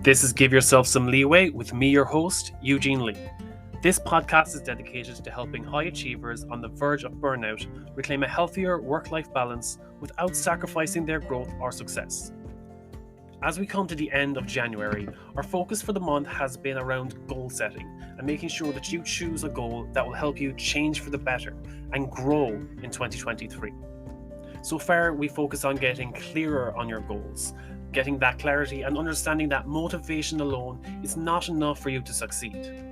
This is Give Yourself Some Leeway with me, your host, Eugene Lee. This podcast is dedicated to helping high achievers on the verge of burnout reclaim a healthier work-life balance without sacrificing their growth or success. As we come to the end of January, our focus for the month has been around goal setting and making sure that you choose a goal that will help you change for the better and grow in 2023. So far, we focus on getting clearer on your goals, getting that clarity and understanding that motivation alone is not enough for you to succeed.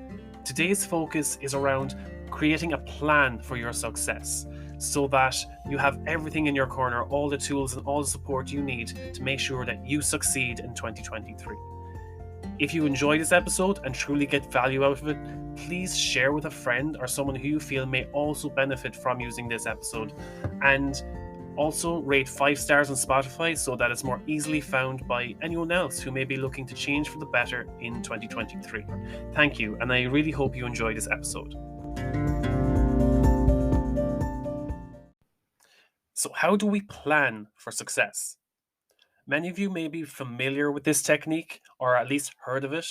Today's focus is around creating a plan for your success so that you have everything in your corner, all the tools and all the support you need to make sure that you succeed in 2023. If you enjoy this episode and truly get value out of it, please share with a friend or someone who you feel may also benefit from using this episode, and also rate 5 stars on Spotify so that it's more easily found by anyone else who may be looking to change for the better in 2023. Thank you, and I really hope you enjoy this episode. So how do we plan for success? Many of you may be familiar with this technique or at least heard of it,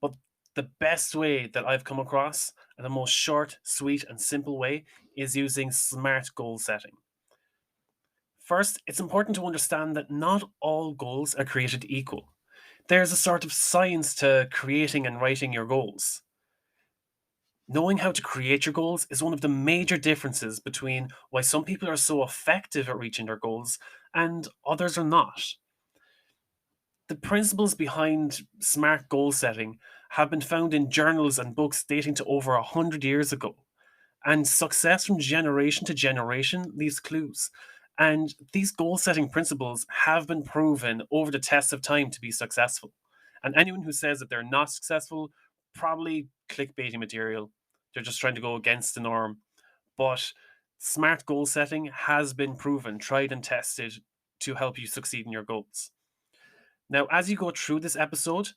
but the best way that I've come across and the most short, sweet, and simple way is using SMART goal setting. First, it's important to understand that not all goals are created equal. There's a sort of science to creating and writing your goals. Knowing how to create your goals is one of the major differences between why some people are so effective at reaching their goals and others are not. The principles behind SMART goal setting have been found in journals and books dating to over 100 years ago. And success from generation to generation leaves clues. And these goal-setting principles have been proven over the test of time to be successful. And anyone who says that they're not successful, probably clickbaiting material. They're just trying to go against the norm. But SMART goal setting has been proven, tried and tested to help you succeed in your goals. Now, as you go through this episode,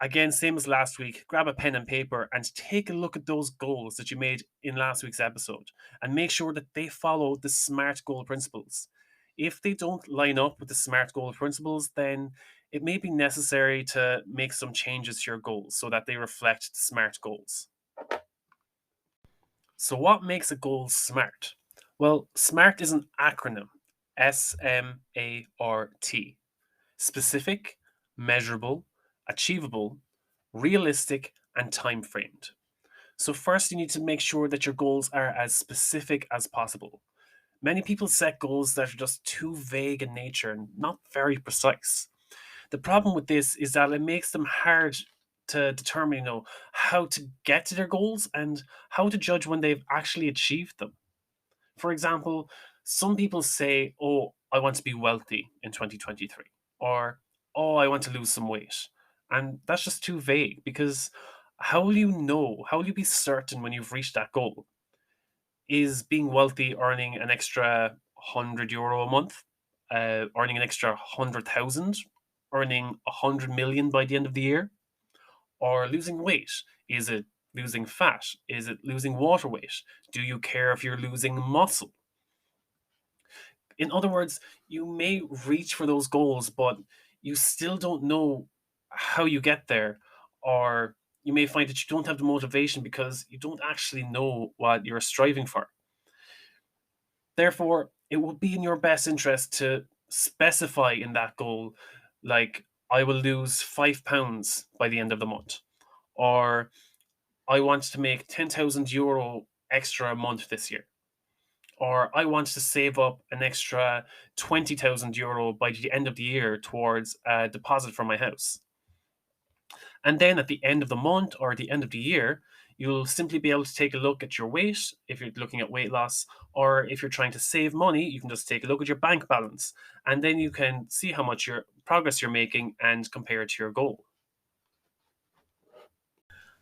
again, same as last week, grab a pen and paper and take a look at those goals that you made in last week's episode and make sure that they follow the SMART goal principles. If they don't line up with the SMART goal principles, then it may be necessary to make some changes to your goals so that they reflect the SMART goals. So what makes a goal SMART? Well, SMART is an acronym, SMART. Specific, measurable, achievable, realistic, and time framed. So first you need to make sure that your goals are as specific as possible. Many people set goals that are just too vague in nature and not very precise. The problem with this is that it makes them hard to determine, how to get to their goals and how to judge when they've actually achieved them. For example, some people say, "Oh, I want to be wealthy in 2023," or "Oh, I want to lose some weight." And that's just too vague because how will you know? How will you be certain when you've reached that goal? Is being wealthy earning an extra €100 a month? Earning an extra 100,000? Earning 100 million by the end of the year? Or losing weight? Is it losing fat? Is it losing water weight? Do you care if you're losing muscle? In other words, you may reach for those goals, but you still don't know how you get there, or you may find that you don't have the motivation because you don't actually know what you're striving for. Therefore, it would be in your best interest to specify in that goal, like, I will lose £5 by the end of the month, or I want to make €10,000 extra a month this year, or I want to save up an extra €20,000 by the end of the year towards a deposit for my house. And then at the end of the month or the end of the year, you'll simply be able to take a look at your weight if you're looking at weight loss, or if you're trying to save money, you can just take a look at your bank balance, and then you can see how much your progress you're making and compare it to your goal.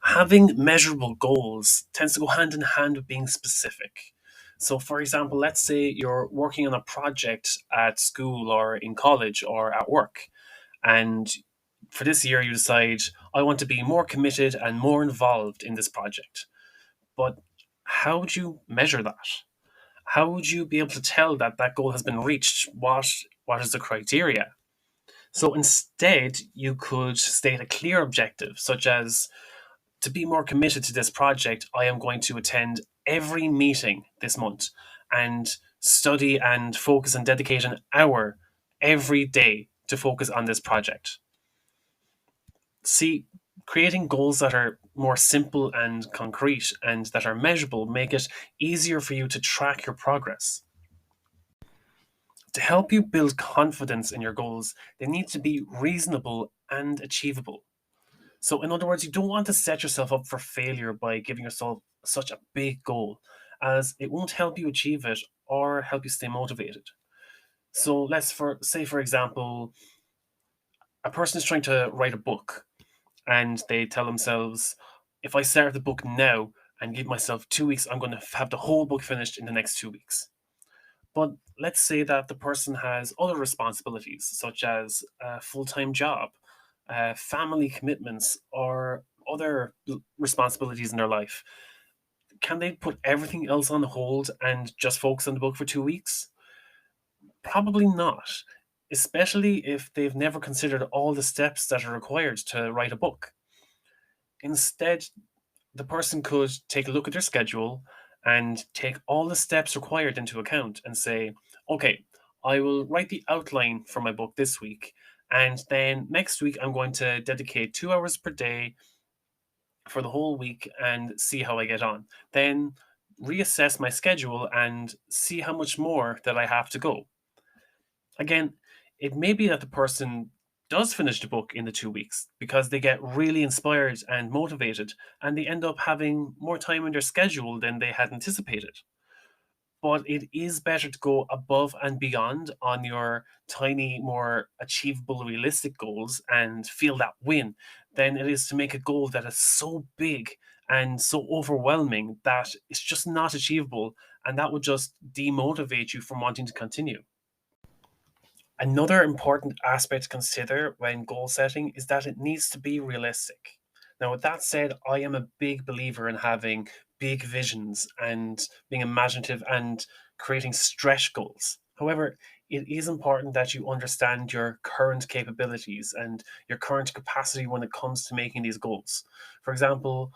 Having measurable goals tends to go hand in hand with being specific. So, for example, let's say you're working on a project at school or in college or at work, and for this year you decide, I want to be more committed and more involved in this project. But how would you measure that? How would you be able to tell that that goal has been reached? What is the criteria? So instead, you could state a clear objective, such as to be more committed to this project, I am going to attend every meeting this month and study and focus and dedicate an hour every day to focus on this project. See, creating goals that are more simple and concrete and that are measurable make it easier for you to track your progress. To help you build confidence in your goals, they need to be reasonable and achievable. So, in other words, you don't want to set yourself up for failure by giving yourself such a big goal, as it won't help you achieve it or help you stay motivated. So, let's say, for example, a person is trying to write a book, and they tell themselves, if I start the book now and give myself 2 weeks, I'm going to have the whole book finished in the next 2 weeks. But let's say that the person has other responsibilities, such as a full time job, family commitments, or other responsibilities in their life. Can they put everything else on hold and just focus on the book for 2 weeks? Probably not, especially if they've never considered all the steps that are required to write a book. Instead, the person could take a look at their schedule and take all the steps required into account and say, okay, I will write the outline for my book this week. And then next week, I'm going to dedicate 2 hours per day for the whole week and see how I get on. Then reassess my schedule and see how much more that I have to go. Again, it may be that the person does finish the book in the 2 weeks because they get really inspired and motivated and they end up having more time in their schedule than they had anticipated. But it is better to go above and beyond on your tiny, more achievable, realistic goals and feel that win than it is to make a goal that is so big and so overwhelming that it's just not achievable and that would just demotivate you from wanting to continue. Another important aspect to consider when goal setting is that it needs to be realistic. Now, with that said, I am a big believer in having big visions and being imaginative and creating stretch goals. However, it is important that you understand your current capabilities and your current capacity when it comes to making these goals. For example,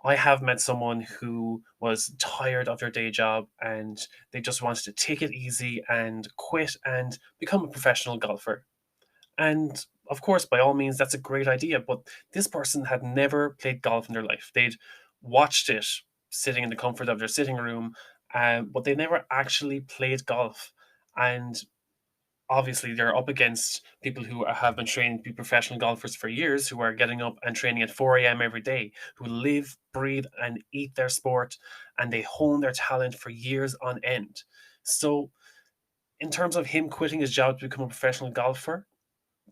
I have met someone who was tired of their day job and they just wanted to take it easy and quit and become a professional golfer. And of course, by all means, that's a great idea. But this person had never played golf in their life. They'd watched it sitting in the comfort of their sitting room, but they never actually played golf. And obviously, they're up against people who have been trained to be professional golfers for years, who are getting up and training at 4 a.m. every day, who live, breathe, and eat their sport, and they hone their talent for years on end. So, in terms of him quitting his job to become a professional golfer,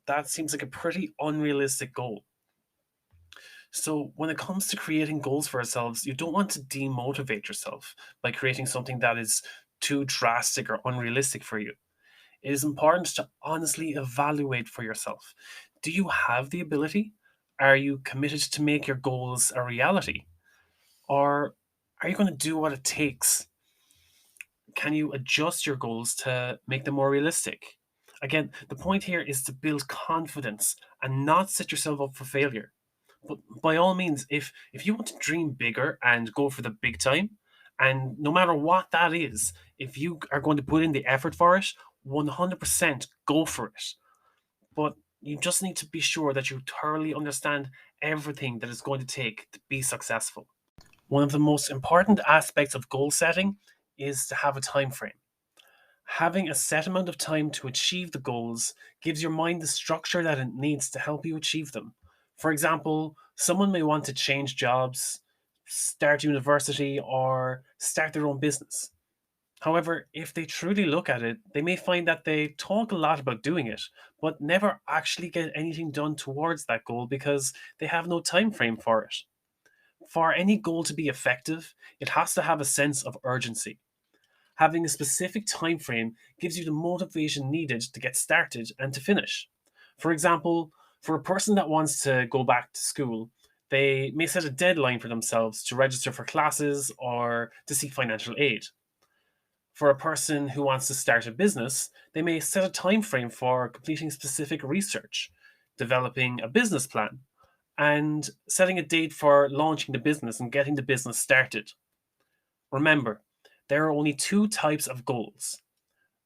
that seems like a pretty unrealistic goal. So, when it comes to creating goals for ourselves, you don't want to demotivate yourself by creating something that is too drastic or unrealistic for you. It is important to honestly evaluate for yourself. Do you have the ability? Are you committed to make your goals a reality? Or are you going to do what it takes? Can you adjust your goals to make them more realistic? Again, the point here is to build confidence and not set yourself up for failure. But by all means, if you want to dream bigger and go for the big time, and no matter what that is, if you are going to put in the effort for it, 100% go for it. But you just need to be sure that you thoroughly understand everything that it's going to take to be successful. One of the most important aspects of goal setting is to have a time frame. Having a set amount of time to achieve the goals gives your mind the structure that it needs to help you achieve them. For example, someone may want to change jobs, start university, or start their own business. However, if they truly look at it, they may find that they talk a lot about doing it, but never actually get anything done towards that goal because they have no time frame for it. For any goal to be effective, it has to have a sense of urgency. Having a specific time frame gives you the motivation needed to get started and to finish. For example, for a person that wants to go back to school, they may set a deadline for themselves to register for classes or to seek financial aid. For a person who wants to start a business, they may set a time frame for completing specific research, developing a business plan, and setting a date for launching the business and getting the business started. Remember, there are only two types of goals: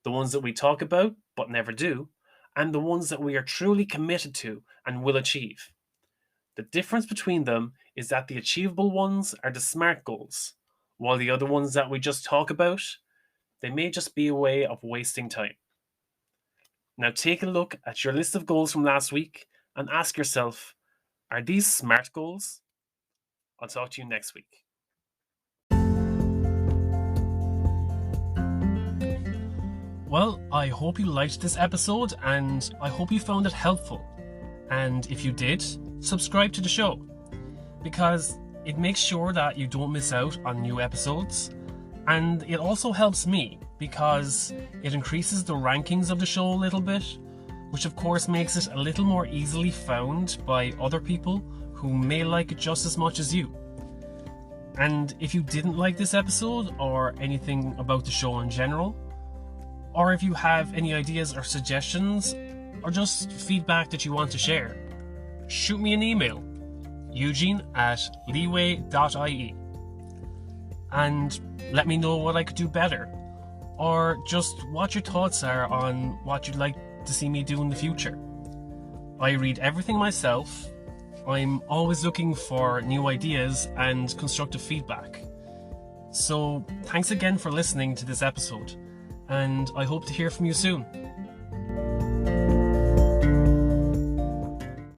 the ones that we talk about but never do, and the ones that we are truly committed to and will achieve. The difference between them is that the achievable ones are the SMART goals, while the other ones that we just talk about, they may just be a way of wasting time. Now take a look at your list of goals from last week and ask yourself, are these SMART goals? I'll talk to you next week. Well, I hope you liked this episode and I hope you found it helpful. And if you did, subscribe to the show, because it makes sure that you don't miss out on new episodes. And it also helps me because it increases the rankings of the show a little bit, which of course makes it a little more easily found by other people who may like it just as much as you. And if you didn't like this episode or anything about the show in general, or if you have any ideas or suggestions or just feedback that you want to share, shoot me an email, eugene@leeway.ie, and let me know what I could do better, or just what your thoughts are on what you'd like to see me do in the future. I read everything myself. I'm always looking for new ideas and constructive feedback. So thanks again for listening to this episode, and I hope to hear from you soon.